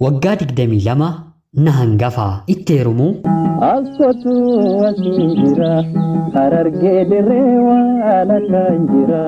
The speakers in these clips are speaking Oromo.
waggaa 22 na hangafa itti heerumu Askotu asira harargee dirree waan kan jira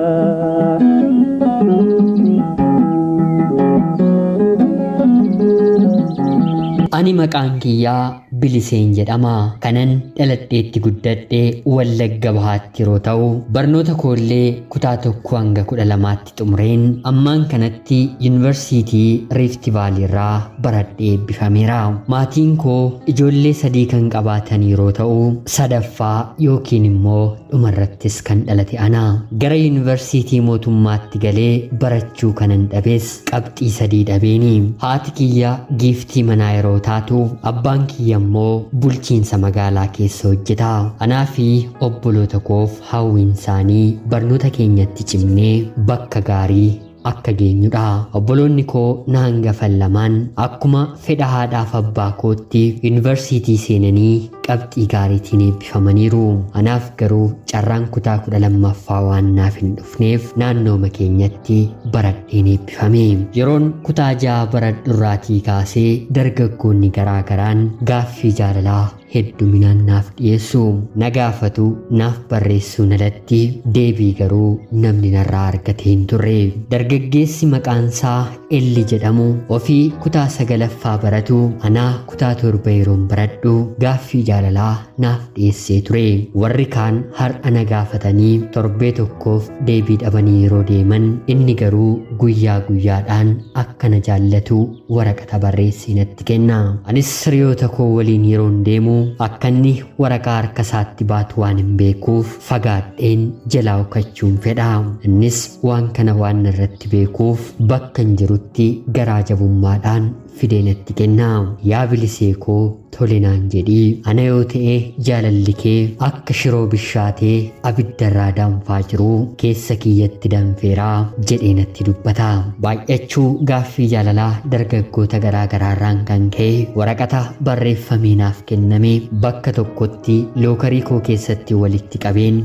ani maqaan kiyyaa Biliseen jedhama kanan dhaladheetti guddadhe Wallagga Bahaatti yeroo ta'u barnoota koollee kutaa 1 hanga 12tti xumureen ammaan kanatti yuunivarsiitii Rift Valley irraa baradhee eebbifameera. Maatiin koo ijoollee 3 kan qabaatan yeroo ta'u sadaffaa yookiin immoo dhumarrattis kan dhalate ana. Gara yuunivarsiitii mootummaatti galee barachuu kanan dhabees qabxii 3 dhabeeni. Haati kiyya giiftii manaa yeroo taatu abbaan kiyya immoo bulchiinsa magaalaa keessa hojjeta. Anaa fi obboloota koof hawwiin isaanii barnoota keenyatti cimnee bakka gaarii akka geenyudha. Obboloonni koo na hangafan lamaan akkuma fedha haadhaaf abbaa kootti yuunivarsiitii seenanii qabxii gaariitiin eebbifamaniiru. Anaaf garuu carraan kutaa 12ffaa waan naaf hin dhufneef naannooma keenyatti baradheen eebbifame. Yeroon kutaa 6 baradhurraatii kaasee dargaggoonni garaa garaan gaaffii jaalalaa hedduminaan naaf dhiyeessu. Na gaafatu naaf barreessuun alatti deebii garuu namni narraa argatee hin turre. Dargaggeessi maqaansaa Elli jedhamu ofii kutaa 9ffaa baratu anaa kutaa 7 yeroon baradhu gaaffii jaalalaa naaf dhiyeessee ture. Warri kaan har'a na gaafatanii torbee tokkoof deebii dhabanii yeroo deeman inni garuu guyyaa guyyaadhaan akka na jaallatu waraqata barreessee natti kenna. Anis hiriyoota koo waliin yeroon deemu akka inni waraqaa harka isaatti baatu waan hin beekuuf fagaadheen jalaa ukachuun fedha. Innis waan kana waan irratti beekuuf bakka hin jirutti garaa jabummaadhaan fidee natti kenna. Yaa Bilisee koo tole naan jedhii ana yoo ta'e jaalalli kee akka shiroo bishaatee abiddarraa danfaa jiru keessa kiyyatti danfeeraa jedhee natti dubbata. Baay'achuu gaaffii jaalalaa dargaggoota garaa garaarraan kan ka'e waraqata barreeffamee naaf kenname bakka tokkotti lookarii koo keessatti walitti qabeen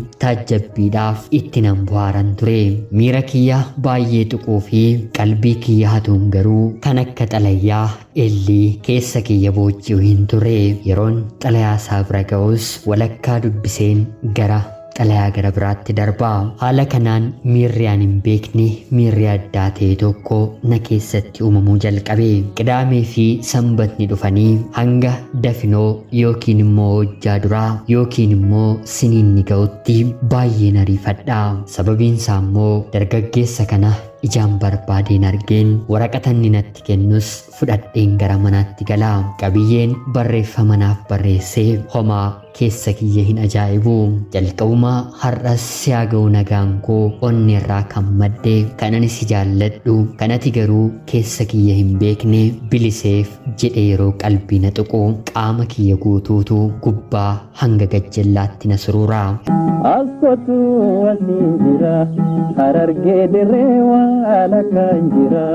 taajjabbiidhaaf itti nan bohaaran ture. Miira kiyya baay'ee tuquu fi qalbii kiyya hatuun garuu kan akka xalayyaa Elli keessa kiyya booji'u hin turre. Yeroon xalayaa isaa bira ga'us walakkaa dubbiseen gara xalayaa gara biraatti darba. Haala kanaan miirri aan hin beekne miirri addaa ta'e tokko na keessatti uumamuu jalqabe. Qidaamee fi sanbatni dhufanii hanga dafinoo yookiin immoo hojjaa duraa yookiin immoo siniinni ga'utti baay'ee nariifadha. Sababiin isaa immoo dargaggeessa kana ijaan barbaadeen argeen waraqata inni natti kennus fudhadheen gara manaatti gala. Qabiyyeen barreeffama naaf barreessee homaa keessa kiyya hin ajaa'ibu. Jalqabuma har'as si haa ga'u nagaan koo onni irraa kan madde kanan si jaalladhu kanati garuu keessa kiyya hin beekne Biliseef jedhe yeroo qalbii na tuqu qaama kiyya guutuutu gubbaa hanga gajjallaatti na suruura. Askotu asira harargee dirree waan kan jira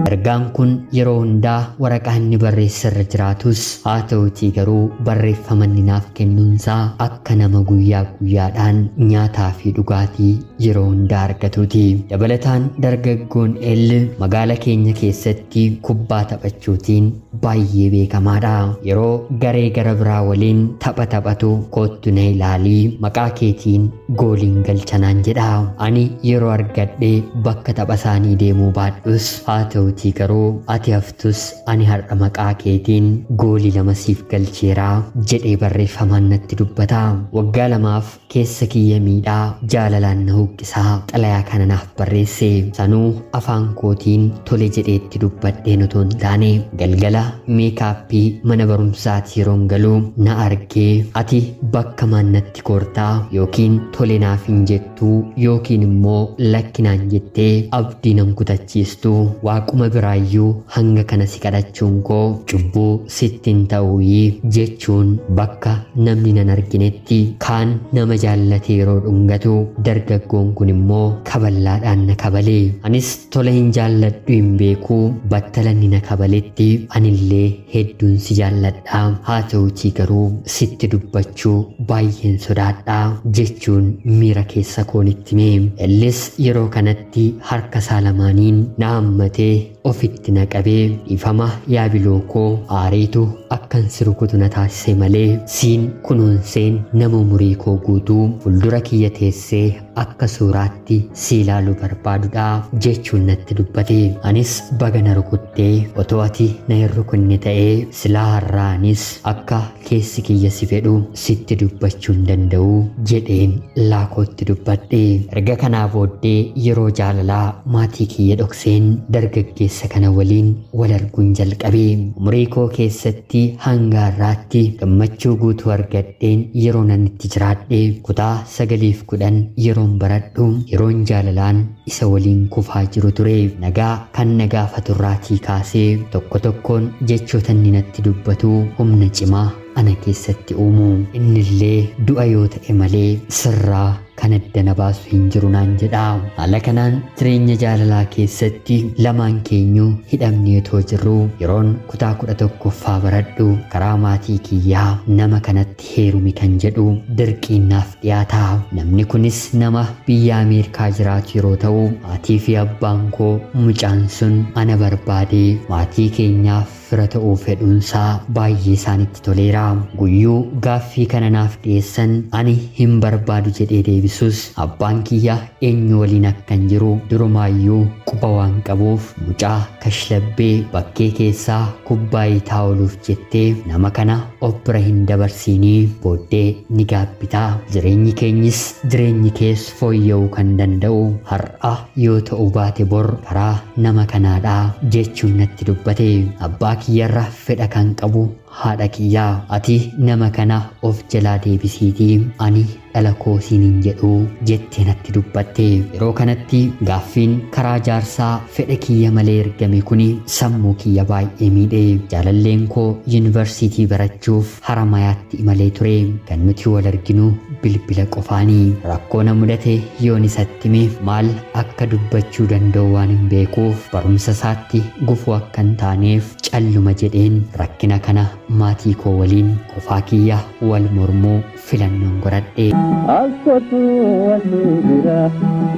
Ergaan kun yeroo hundaa waraqaa inni barreesse irra jiraatus haa ta'utii garuu barreeffama inni naaf kennuunsaa akka nama guyyaa guyyaadhaan nyaataa fi dhugaatii yeroo hundaa argatuuti. Dabalataan dargaggoon Elli magaala keenya keessatti kubbaa taphachuutiin baay'ee beekamaadha. Yeroo garee gara biraa waliin tapha taphatu kottu na ilaalii maqaa keetiin gooliin galchanaan jedha. Ani yeroo argadhee bakka tapha isaanii deemuu baadhus haa ta'utii garuu ati haftus ani har'a maqaa keetiin goolii 2 siif galcheeraa jedhee barreeffamaan natti dubbata. Waggaa 2f keessa kiyya miidhaa jaalalaan na huqqisaa xalayaa kana naaf barreesse. Sanuu afaan kootiin tole jedheetti dubbadheen otoo hin taane galgala meekaappii mana barumsaatti yeroon galuu na argee ati bakka maannatti koortaa yookiin tole naaf hin jettuu yookiin immoo lakkinaan jettee abdii nan kutachiistu waaquma biraayyuu hanga kana si kadhachuun koo cubbuu sittin ta'uuyii jechuun bakka namni nan arginetti kaan nama jaallate yeroo dhungatu dargaggoon kun immoo kaballaadhaan na kabalee anis tola hin jaalladhu hin beekuu battalanni na kabaletti anillee hedduun si jaalladha haa ta'uutii garuu sitti dubbachuu baay'een sodaadha jechuun miira keessa koonitti mee illis yeroo kanatti harka isaa lamaaniin na hammatee ofitti na qabee ifama yaabiloo koo aariitu akkan si rukutu na taasise malee siin kunuunseen nama umurii koo guutuu fuuldura kiyya teessee akka suuraatti si ilaaluu barbaadudha jechuun natti dubbate anis baga na rukuttee otoo ati na hin rukunne ta'ee silaa har'aanis akka keessi kiyya si fedhu sitti dubbachuu hin danda'u jedheen laakootti dubbadhe erga kanaa booddee yeroo jaalalaa maatii kiyya dhokseen dargaggeessa kana waliin wal arguun jalqabee umurii koo keessatti hanga har'aatti gammachuu guutuu argadheen yeroo nan itti jiraadhe kutaa 9-10 yeroon baradhu yeroon jaalalaan isa waliin kufaa jiru ture nagaa kan na gaafaturraatii kaasee tokko tokkoon jechoota inni natti dubbatu humna cimaa ana keessatti uumu innillee du'a yoo ta'e malee sirraa kan adda na baasu hin jiru naan jedha haala kanaan jireenya jaalalaa keessatti lamaan keenyu hidhamnee otoo jirru yeroon kutaa 11ffaa baradhu karaa maatii kiyyaa nama kanatti heerumi kan jedhu dirqiin naaf dhiyaata namni kunis nama biyya Ameerikaa jiraatu yeroo ta'u maatii fi abbaan koo mucaan sun ana barbaadee maatii keenyaaf fira ta'uu fedhuunsaa baay'ee isaanitti toleera guyyuu gaaffii kana naaf dhiyeessan ani hin barbaadu jedhee deebisus abbaan kiyya eenyu waliin akkan jiru durumaayyuu quba waan qabuuf mucaa kashlabbee bakkee keessaa kubbaayii taa'uluuf jettee nama kana obbira hin dabarsiinii booddee ni gaabbitaa jireenyi keenyis jireenyi kees fooyya'uu kan danda'u har'a yoo ta'u baate bor karaa nama kanaadhaa jechuun natti dubbate abbaa kiyyarra fedha kan qabu haadha kiyyaa ati nama kana of jalaa deebisiitii ani dhala koo siiniin jedhu jettee natti dubbatte yeroo kanatti gaaffiin karaa jaarsaa fedha kiyya malee ergame kuni sammuu kiyya baay'ee miidhe jaalalleen koo yuunivarsiitii barachuuf haramayaatti imalee ture kan nuti wal arginu bilbila qofaanii rakkoo na mudate yoon isatti hime maal akka dubbachuu danda'u waan hin beekuuf barumsa isaatti gufuu akka hin taaneef calluma jedheen rakkina kana maatii koo waliin qofaa kiyya wal mormuu filannoon godhadhe Askotu wasira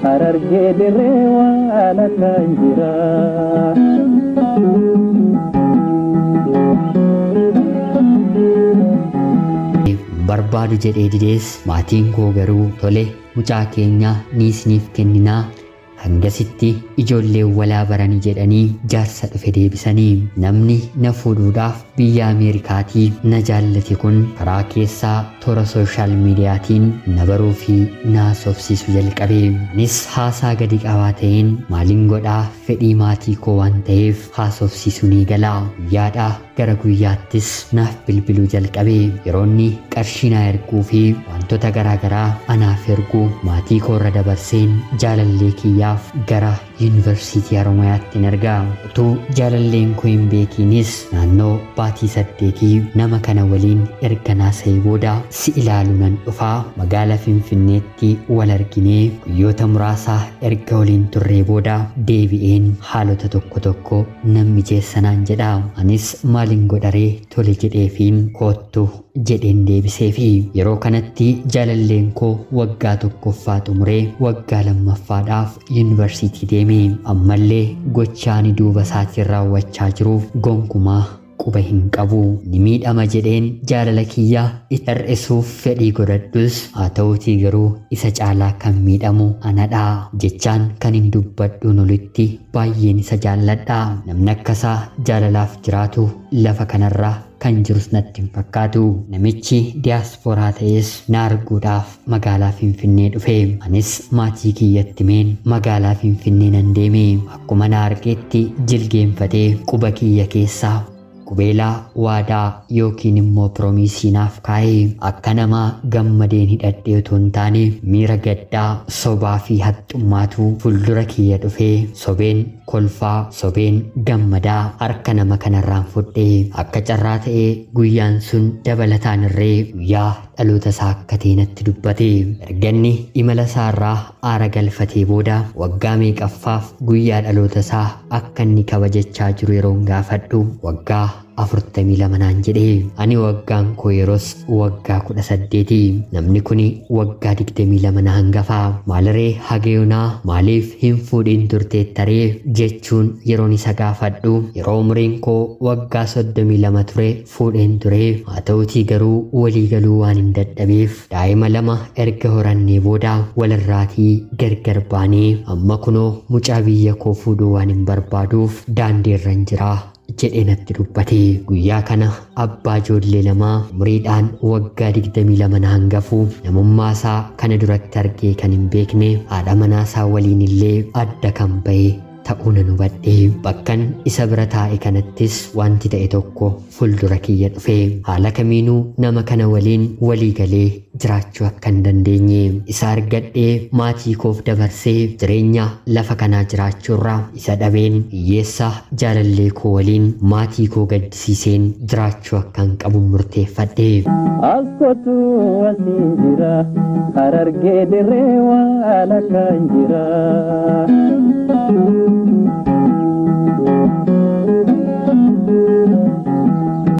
hararge dirrewa alakanjira barbaadu jedhee didees maatiin koo garuu tole mucaa keenya ni isiniif kenninaa hangasitti ijoolleen walaa baranii jedhanii jaarsa dhufe deebisanii namni na fuudhuudhaaf biyya Ameerikaatii na jaallate kun karaa keessaa toora sooshaal miidiyaatiin na baruu fi na haasofsiisu jalqabe anis haasaa gadi qabaa ta'een maaliin godhaa fedhii maatii koo waan ta'eef haasofsiisu ni gala guyyaadhaa gara guyyaattis naaf bilbiluu jalqabe yeroonni qarshii naa erguu fi wantoota garaagaraa anaaf erguu maatii koo irra dabarseen jaalallee kiyyaaf gara yuunivarsiitii Haramayaatti ergaa utuu jaalalleen koo hin beekinis naannoo baatii 8 nama kana waliin erga naasa'ee booda si ilaaluu nan dhufaa magaalaa Finfinneetti wal arginee guyyoota muraasaa erga waliin turree booda deebi'een haalota tokko tokko nan mijeessanaan jedha anis maaliin godharee tole jedheefiin koottu jedheen deebisee fi yeroo kanatti jaalalleen koo waggaa 1ffaa xumuree waggaa 2ffaadhaaf yuunivarsiitii deeme ammallee gochaani duuba isaatiin raawwachaa jiruuf gonkumaa quba hin qabu ni miidhama jedheen jaalala kiyyaa hir'isuuf fedhii godhadhus haa ta'uutii garuu isa caalaa kan miidhamu anadha jechaan kan hin dubbadhuun olitti baay'een isa jaalladha namni akkasaa jaalalaaf jiraatu lafa kanarraa kan jirus natti hin fakkaatu namichi diiyaasporaa ta'es na arguudhaaf magaalaa Finfinnee dhufe anis maatii kiyyatti meen magaalaa Finfinnee nan deeme akkuma na argeetti jilgeenfatee quba kiyya keessaa qubeelaa waadaa yookiin immoo piroomisii naaf kaa'e akka nama gammadeen hidhadhee otoo hin taane miira gaddaa sobaa fi haxxummaatu fuuldura kiyya dhufee sobeen kolfaa sobeen gammadaa harka nama kanarraan fudhee akka carraa ta'ee guyyaan sun dabalataan irree guyyaa dhaloota isaa akka ta'e natti dubbate. Erganni imala isaarraa aara galfatee booda waggaa meeqaffaaf guyyaa dhaloota isaa akka inni kabajachaa jiru yeroon gaafadhu waggaa 42 naan jedhee ani waggaan koo yeroos waggaa 18 namni kuni waggaa 22 na hangafaa maaliree hagayonaa maaliif hin fuudhin turteettaree jechuun yeroon isa gaafadhu yeroo umriin koo waggaa 32 ture fuudheen ture haa ta'utii garuu walii galuu waan hin dadhabeef daa'ima lama erga horannee booda walirraatii gargar baanee amma kunoo mucaa biyya koo fuudhuu waan hin barbaaduuf daandiirran jiraa jedhee natti dubbate. Guyyaa kana abbaa ijoollee lamaa umriidhaan waggaa 22 na hangafu namummaa isaa kana duratti argee kan hin beekne haadha manaa isaa waliin illee adda kan ba'e ta'uu nan hubadhe. Bakkan isa bira taa'e kanattis wanti ta'e tokko fuuldura kiyya dhufe haala kamiinuu nama kana waliin walii galee jiraachuu akka hin dandeenye isa argadhee maatii koof dabarsee jireenya lafa kanaa jiraachuurraa isa dhabeen hiyyeessa jaalallee koo waliin maatii koo gaddisiiseen jiraachuu akka hin qabu murteeffadhe. Askotu wasiin jira harargee dirree waan akka hin jira.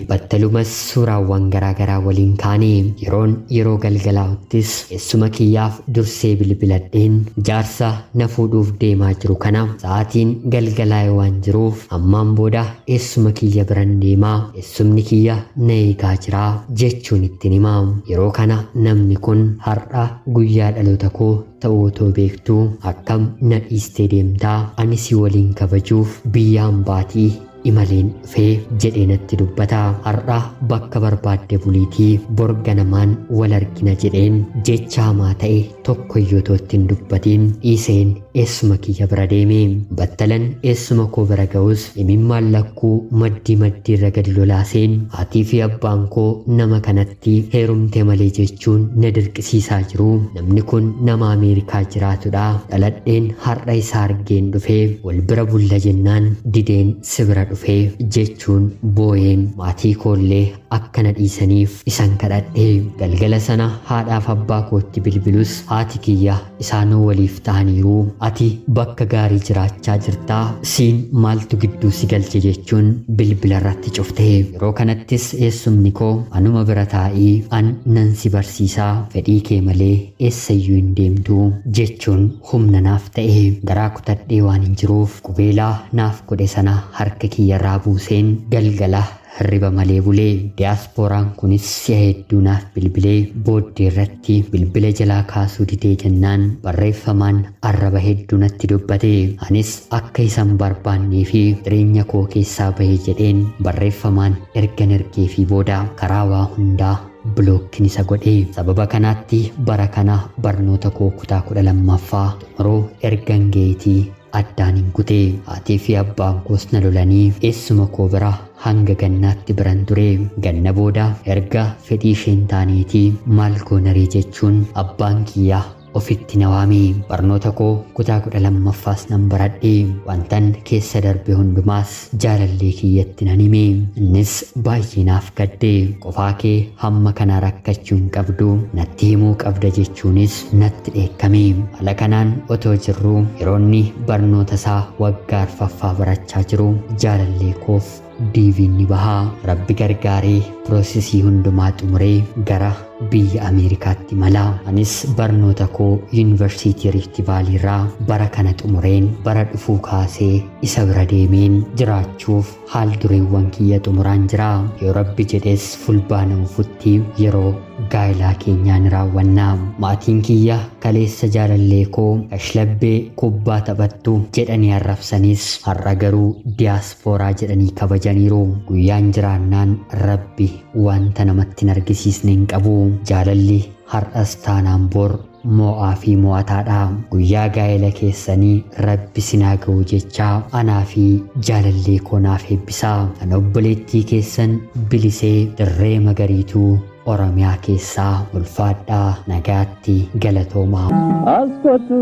Battalumas suuraawwan garaagaraa waliin kaane yeroo galgalaa'uttis eessuma kiyyaaf dursee bilbiladheen jaarsa na fuudhuuf deemaa jiru kana sa'aatiin galgalaa'e waan jiruuf ammaan booda eessuma kiyya biran deemaa eessumni kiyya na eegaa jira jechuun ittiin himaa. Yeroo kana namni kun har'a guyyaa dhaloota koo ta'uu otoo beektuu akkam na dhiistee deemtaa ani si waliin kabajuuf biyya hambaatii imaleen dhufee jedhee natti dubbata. Har'a bakka barbaadde buliitii borga namaan wal argina jedheen jecha hamaa ta'e tokko iyyuu hin dubbatiin dhiiseen eessuma kiyya bira deeme. Battalan eessuma koo bira ga'us imimmaan lakkuu maddii irra gadi lolaaseen haatii fi abbaan koo nama kanatti heerumte malee jechuun na dirqisiisaa jiru. Namni kun nama Ameerikaa jiraatudha. Dhaladheen har'a isaa argeen dhufee wal bira bulla jennaan dideen si bira dhufee jechuun booyeen maatii koollee akkana dhiisaniif isan kadhadhee galgala sana haadhaaf abbaa kootti bilbilus haati kiyya isaanoo waliif ta'aniiru ati bakka gaarii jiraachaa jirtaa siin maaltu gidduu si galche jechuun bilbila irratti cufte. Yeroo kanattis eessumni koo anuma bira taa'ii an nan si barsiisaa fedhii kee malee eessayyuu hin deemtu jechuun humna naaf ta'e. Garaa kutadhee waan hin jiruuf qubeelaa naaf godhe sana harka kiyyarraa buuseen galgala hirriba malee bulee. Diyaaspooraan kunis si'a hedduu naaf bilbilee booddee irratti bilbila jalaa kaasuu didee jennaan barreeffamaan arraba hedduu natti dubbate. Anis akka isan barbaannee fi jireenya koo keessaa bahee jedheen barreeffamaan ergan ergee fi booda karaa waa hundaa bilookkiin isa godhe. Sababa kanaatti bara kana barnoota koo kutaa 12ffaa xumuruu ergan geetii addaan hin kute. Haatii fi abbaan koos na lolanii eessuma koo bira hanga gannaatti biran ture. Ganna booda erga fedhii isheen taaneetii maal goonaree jechuun abbaan kiyyaa ofitti na waame. Barnoota koo kutaa 12ffaas nan baradhe. Wantan keessa darbe hundumaas jaalallee kiyyatti nan hime. Innis baay'ee naaf gadde. Qofaa kee hamma kana rakkachuu hin qabdu natti himuu qabda jechuunis natti dheekkame. Haala kanaan otoo jirruu yeroonni barnoota isaa waggaa 4ffaa barachaa jiru jaalallee koof diiviin ni bahaa. Rabbi gargaaree piroosesii hundumaa xumuree gara biyya Ameerikaatti malaa. Anis barnoota koo yuunivarsiitii Riifti Vaaliirraa bara kana xumureen bara dhufuu kaasee isa bira deemeen jiraachuuf haal dureewwan kiyya xumuraan jira. Yoo Rabbi jedhees fulbaana ufutti yeroo gaa'ilaa keenyaa ni raawwannaa. Maatiin kiyya kaleessa jaalallee koo kashlabbee kubbaa taphattu jedhanii arrabsanis har'a garuu diyaaspooraa jedhanii kabajaniiru. Guyyaan jiraannaan Rabbi wanta namatti hin argisiisne hin qabu. Jaalalli har'as taanaan bor mo'aa fi mo'ataadha. Guyyaa gaa'ela keessanii Rabbi sinaa ga'u jechaa anaa fi jaalallee koo naaf eebbisaa. An obboleettii keessan Bilisee Dirree Magariituu Oromiyaa keessaa ulfaadhaa nagaatti galatoomaa. Askootu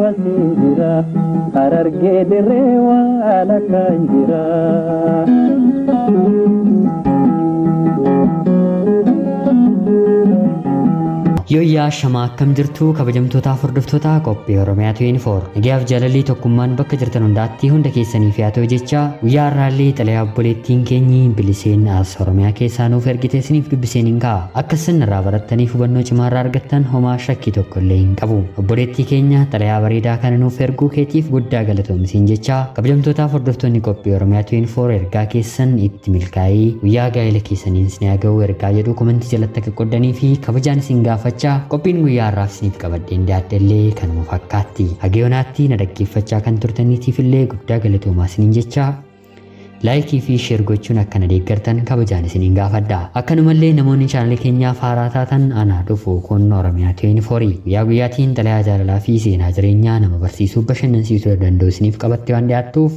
asii jira Harargee dirree waan akka hin jira. Yoyyaa shamaa akkam jirtu kabajamtootaa hordoftoota qophii Oromiyaa 24 nagaaf jaalallee tokkummaan bakka jirtan hundaatti hunda keessaniif yaa ta'u jecha guyyaa har'aallee xalayaa obboleettiin keenyi Biliseen as Oromiyaa keessaa nuuf ergite isiniif dubbiseen hin ka'a. Akka isin irraa barattaniif hubannoo cimaa irraa argattan homaa shakkii tokko illee hin qabu. Obboleettii keenya xalayaa bareedaa kana nuuf erguu keetiif guddaa galatoomsiin jecha kabajamtootaa hordoftoonni qophii Oromiyaa 24 ergaa keessan itti milkaa'ee guyyaa gaa'ela keessaniin isin haa ga'u ergaa jedhu komentii jalatti akka qoddanii fi kabajaan isin gaafachaa qophiin guyyaa har'aaf isiniif qabadheen dhiyaadhellee kanuma fakkaatti. Hagayoonaatti na dhaggeeffachaa kan turtaniitiif illee guddaa galatoomaa isiniin jecha laayikii fi sheer gochuun akka na deeggartan kabajaan isiniin gaafadha. Akkanumallee namoonni chaanalee keenyaaf haaraa taatan anaa dhufu kun Oromiyaa 24 guyyaa guyyaatiin xalayaa jaalalaa fi seenaa jireenyaa nama barsiisuu bashannansiisuu danda'u isiniif qabattee waan dhiyaattuuf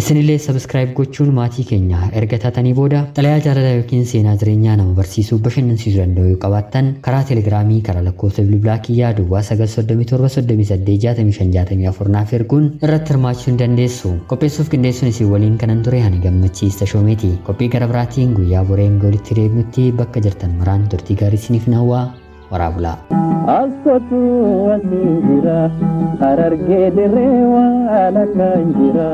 isinillee subscribe gochuun maatii keenya erga taatanii booda xalayaa jaalalaa yookiin seenaa jireenyaa nama barsiisuu bashannansiisuu danda'u yoo qabaattan karaa telegiraamii karaa lakkoofsa bilbilaa kiyyaa duwwaa 937 naaf erguun irratti hirmaachuu dandeessu. Qopheessuuf qindeessuun isin waliin kanan ture ani gammachiista shoomeeti. Qophii gara biraatiin guyyaa boreen walitti deebinutti bakka jirtan maraan turtii gaarii isiniif hawwaa. Waraabulaa. Askootu asii jira Harargee dirree waan akka hin jira.